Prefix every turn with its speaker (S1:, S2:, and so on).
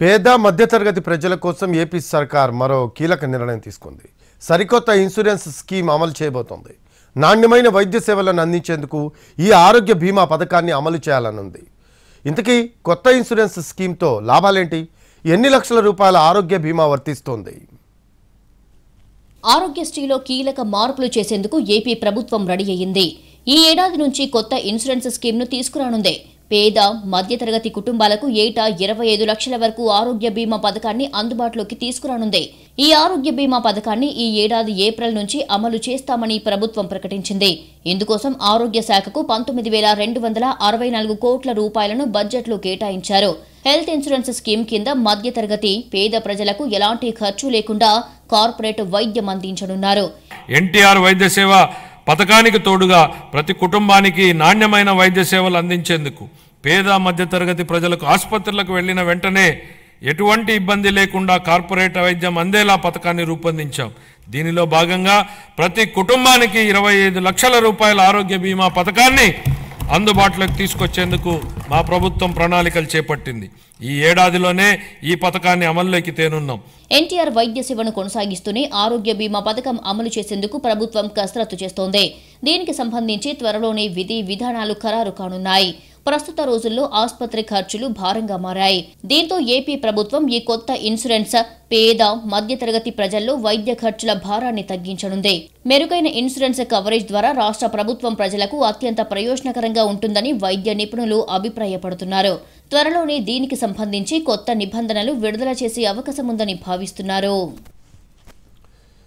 S1: పేద మధ్యతరగతి ప్రజల కోసం ఏపీ సర్కార్ మరో కీలక నిర్ణయం తీసుకుంది. సరికొత్త ఇన్సూరెన్స్ స్కీమ్ అమలు చేయబోతోంది. నాణ్యమైన వైద్య సేవలను అందించేందుకు ఈ ఆరోగ్య బీమా పథకాన్ని అమలు చేయాలనుంది. ఇంతకీ కొత్త ఇన్సూరెన్స్ స్కీమ్తో లాభాలేంటి? ఎన్ని లక్షల రూపాయల ఆరోగ్య బీమా వర్తిస్తోంది?
S2: ఆరోగ్యశ్రీలో కీలక మార్పులు చేసేందుకు ఏపీ ప్రభుత్వం రెడీ అయ్యింది. ఈ ఏడాది నుంచి కొత్త ఇన్సూరెన్స్ స్కీమ్ను తీసుకురానుంది. పేద మధ్యతరగతి కుటుంబాలకు ఏటా 25 లక్షల వరకు ఆరోగ్య బీమా పథకాన్ని అందుబాటులోకి తీసుకురానుంది. ఈ ఆరోగ్య బీమా పథకాన్ని ఈ ఏడాది ఏప్రిల్ నుంచి అమలు చేస్తామని ప్రభుత్వం ప్రకటించింది. ఇందుకోసం ఆరోగ్య శాఖకు 19,264 కోట్ల రూపాయలను బడ్జెట్లో కేటాయించారు. హెల్త్ ఇన్సూరెన్స్ స్కీమ్ కింద మధ్యతరగతి పేద ప్రజలకు ఎలాంటి ఖర్చు లేకుండా కార్పొరేట్ వైద్యం అందించనున్నారు.
S3: ఎన్టీఆర్ వైద్య సేవ పథకానికి తోడుగా ప్రతి కుటుంబానికి నాణ్యమైన వైద్య సేవలు అందించేందుకు పేద మధ్యతరగతి ప్రజలకు ఆసుపత్రులకు వెళ్లిన వెంటనే ఎటువంటి ఇబ్బంది లేకుండా కార్పొరేట్ వైద్యం అందేలా పథకాన్ని రూపొందించాం. దీనిలో భాగంగా ప్రతి కుటుంబానికి 25 లక్షల రూపాయల ఆరోగ్య బీమా పథకాన్ని అందుబాటులోకి తీసుకొచ్చేందుకు మా ప్రభుత్వం ప్రణాళికలు చేపట్టింది. ఈ ఏడాదిలోనే ఈ పథకాన్ని అమల్లోకి తేనున్నాం.
S2: ఎన్టీఆర్ వైద్య సేవను కొనసాగిస్తూనే ఆరోగ్య బీమా పథకం అమలు చేసేందుకు ప్రభుత్వం కసరత్తు చేస్తోంది. దీనికి సంబంధించి త్వరలోనే విధి విధానాలు ఖరారు కానున్నాయి. ప్రస్తుత రోజుల్లో ఆసుపత్రి ఖర్చులు భారంగా మారాయి. దీంతో ఏపీ ప్రభుత్వం ఈ కొత్త ఇన్సూరెన్స్ పేద మధ్యతరగతి ప్రజల్లో వైద్య ఖర్చుల భారాన్ని తగ్గించనుంది. మెరుగైన ఇన్సూరెన్స్ కవరేజ్ ద్వారా రాష్ట్ర ప్రభుత్వం ప్రజలకు అత్యంత ప్రయోజనకరంగా ఉంటుందని వైద్య నిపుణులు అభిప్రాయపడుతున్నారు. త్వరలోనే దీనికి సంబంధించి కొత్త నిబంధనలు విడుదల చేసే అవకాశం ఉందని భావిస్తున్నారు.